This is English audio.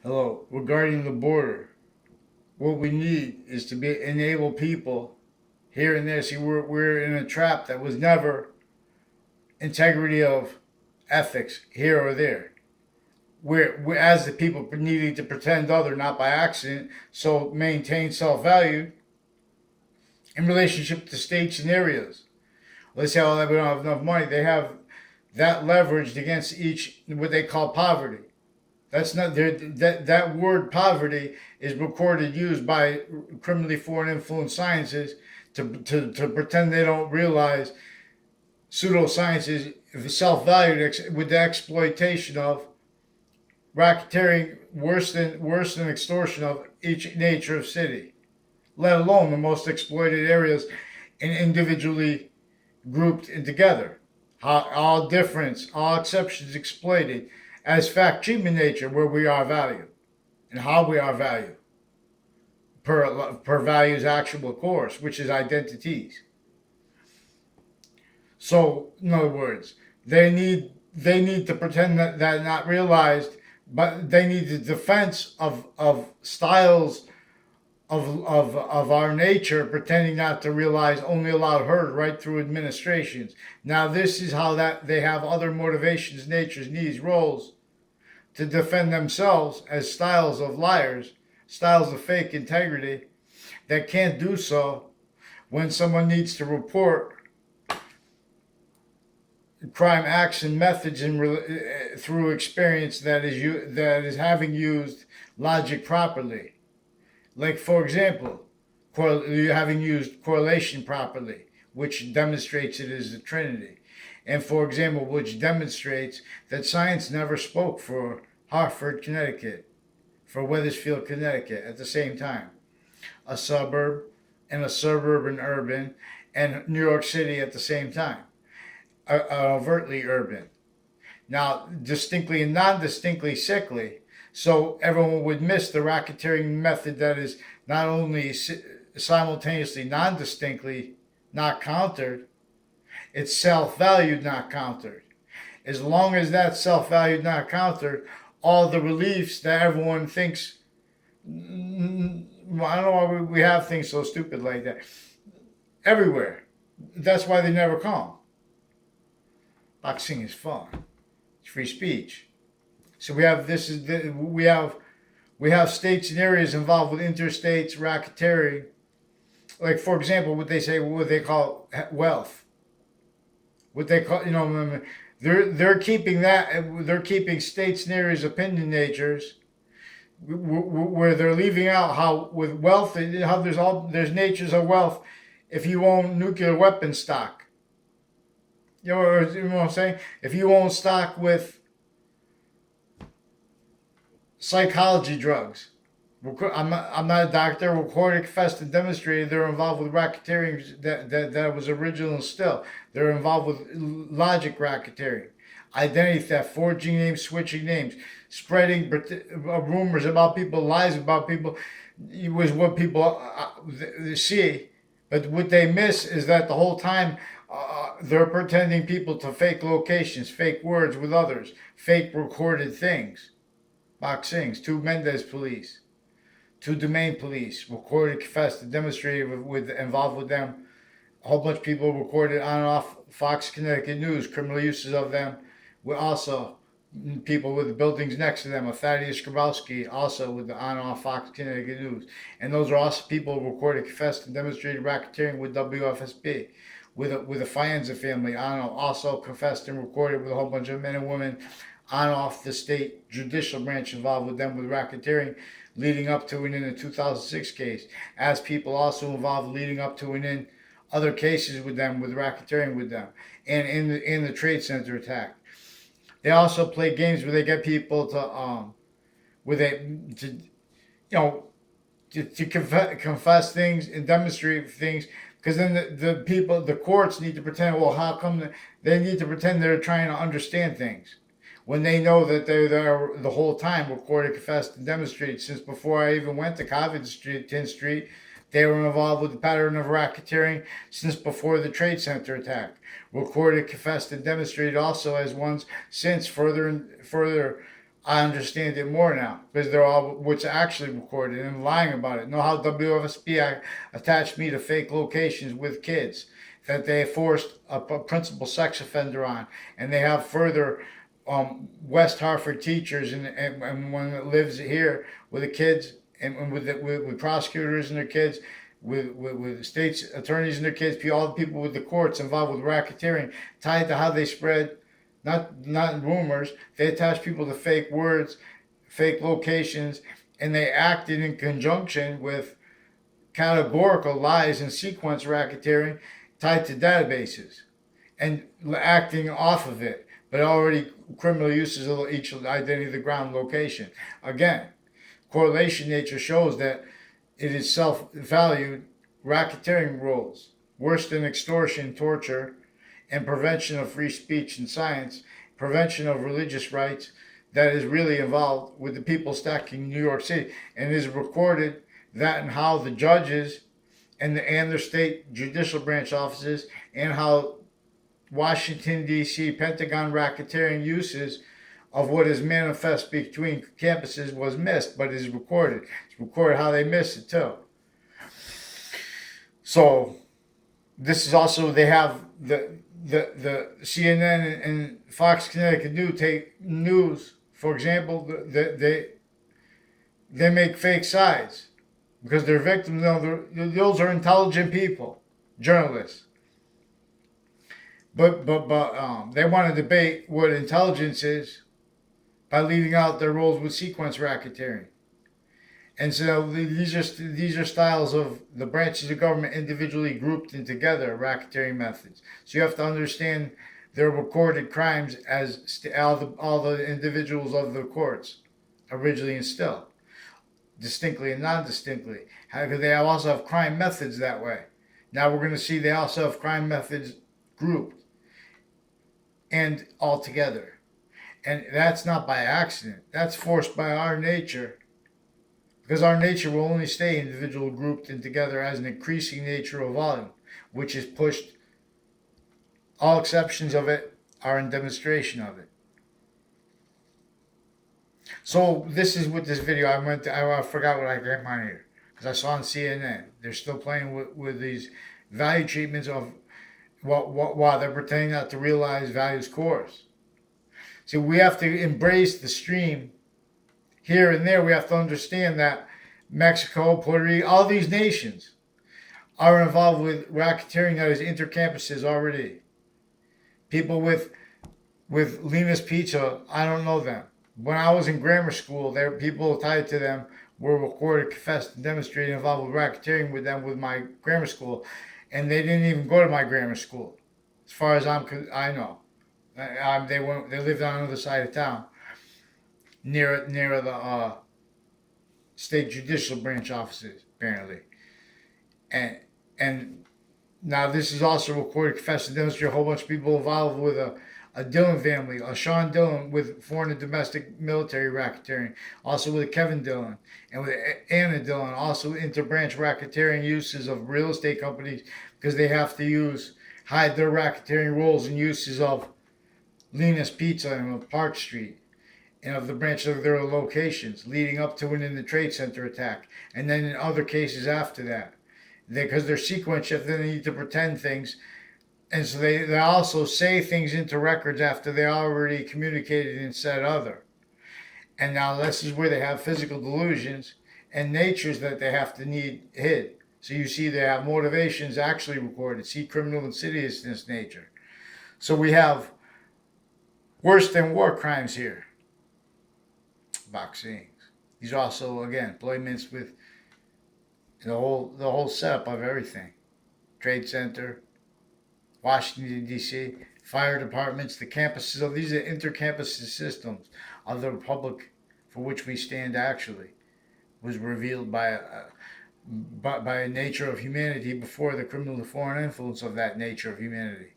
Hello, regarding the border, what we need is to be enable people here and there. See, we're in a trap that was never integrity of ethics here or there. We're as the people needing to pretend other, not by accident, so maintain self value in relationship to states and areas. Let's say, oh, we don't have enough money. They have that leveraged against each what they call poverty. That's not there. That word poverty is recorded used by criminally foreign influence sciences to pretend they don't realize pseudoscience is self-valued with the exploitation of racketeering worse than extortion of each nature of city, let alone the most exploited areas and individually grouped and together. All difference, all exceptions exploited as fact treatment nature where we are valued and how we are valued per value's actual course, which is identities. So, in other words, they need to pretend that not realized, but they need the defense of styles of our nature, pretending not to realize only allowed heard right through administrations. Now, this is how that they have other motivations, natures, needs, roles to defend themselves as styles of liars, styles of fake integrity that can't do so when someone needs to report crime acts and methods through experience that is having used logic properly. Like, for example, having used correlation properly, which demonstrates it as a trinity. And for example, which demonstrates that science never spoke for Hartford, Connecticut, for Wethersfield, Connecticut at the same time. A suburb and a suburban urban, and New York City at the same time. Overtly urban. Now, distinctly and non distinctly sickly. So everyone would miss the racketeering method that is not only simultaneously non distinctly not countered, it's self valued not countered. As long as that self valued not countered, all the reliefs that everyone thinks, I don't know why we have things so stupid like that everywhere. That's why they never come. Boxing is fun. It's free speech. So we have states and areas involved with interstates racketeering. Like, for example, what they call wealth. What they call they're keeping states and areas opinion natures where they're leaving out how with wealth how there's natures of wealth if you own nuclear weapon stock. You know what I'm saying? If you own stock with psychology drugs, I'm not a doctor. Recorded, confessed, and demonstrated they're involved with racketeering that was original still. They're involved with logic racketeering, identity theft, forging names, switching names, spreading rumors about people, lies about people. It was what people see. But what they miss is that the whole time they're pretending people to fake locations, fake words with others, fake recorded things. Boxings, two Mendez police, two Domain police recorded, confessed, and demonstrated with involved with them. A whole bunch of people recorded on and off Fox Connecticut News, criminal uses of them. With also people with the buildings next to them, a Thaddeus Grabowski, also with the on and off Fox Connecticut News. And those are also people who recorded, confessed, and demonstrated racketeering with WFSB. With the Fienza family, on and off, also confessed and recorded with a whole bunch of men and women on and off the state judicial branch involved with them with racketeering leading up to and in the 2006 case, as people also involved leading up to and in other cases with them with racketeering with them, and in the Trade Center attack. They also play games where they get people where they to confess things and demonstrate things because then the courts need to pretend, well, how come they need to pretend they're trying to understand things when they know that they're there the whole time, recorded, confessed, and demonstrated. Since before I even went to Covent Street, 10th Street, they were involved with the pattern of racketeering since before the Trade Center attack. Recorded, confessed, and demonstrated also as ones since further I understand it more now because they're all what's actually recorded and lying about it. Know how WFSB attached me to fake locations with kids that they forced a principal sex offender on, and they have further West Hartford teachers and one that lives here with the kids and with prosecutors and their kids. With states attorneys and their kids, all the people with the courts involved with racketeering, tied to how they spread not rumors. They attach people to fake words, fake locations, and they acted in conjunction with categorical lies and sequence racketeering tied to databases and acting off of it, but already criminal uses of each identity of the ground location. Again, correlation nature shows that it is self-valued racketeering rules, worse than extortion, torture, and prevention of free speech and science, prevention of religious rights that is really involved with the people stacking New York City, and is recorded that and how the judges and their state judicial branch offices and how Washington D.C. Pentagon racketeering uses of what is manifest between campuses was missed, but is recorded. It's recorded how they missed it too. So this is also they have the CNN and Fox Connecticut News, for example, they make fake sides because they're victims. Those are intelligent people, journalists. But they want to debate what intelligence is by leaving out their roles with sequence racketeering. And so these are styles of the branches of government individually grouped in together racketeering methods. So you have to understand their recorded crimes as all the individuals of the courts originally instilled, distinctly and non-distinctly. Because they also have crime methods that way. Now we're going to see they also have crime methods grouped and all together. And that's not by accident. That's forced by our nature. Because our nature will only stay individual grouped and together as an increasing nature of volume, which is pushed. All exceptions of it are in demonstration of it. So this is with this video. I forgot what I got on here because I saw on CNN. They're still playing with these value treatments of while they're pretending not to realize values course. See, we have to embrace the stream here and there. We have to understand that Mexico, Puerto Rico, all these nations are involved with racketeering that is intercampuses already. People with Lena's Pizza, I don't know them. When I was in grammar school, there people tied to them were recorded, confessed, and demonstrated involved with racketeering with them with my grammar school, and they didn't even go to my grammar school, as far as I know. They went. They lived on the other side of town, near the state judicial branch offices, apparently. And now this is also recorded, confessed, and demonstrated a whole bunch of people involved with a Dillon family, a Sean Dillon with foreign and domestic military racketeering, also with a Kevin Dillon, and with Anna Dillon, also interbranch racketeering uses of real estate companies because they have to hide their racketeering roles and uses of Lena's Pizza and of Park Street and of the branch of their locations leading up to and in the Trade Center attack, and then in other cases after that. Because they're sequence shift, they need to pretend things. And so they also say things into records after they already communicated and said other. And now this is where they have physical delusions and natures that they have to need hid. So you see they have motivations actually recorded. See criminal insidiousness nature. So we have worse than war crimes here. Vaccines. These are also, again, employments with the whole setup of everything. Trade Center, Washington, D.C., fire departments, the campuses. So these are intercampus systems of the republic for which we stand actually was revealed by a nature of humanity before the criminal foreign influence of that nature of humanity.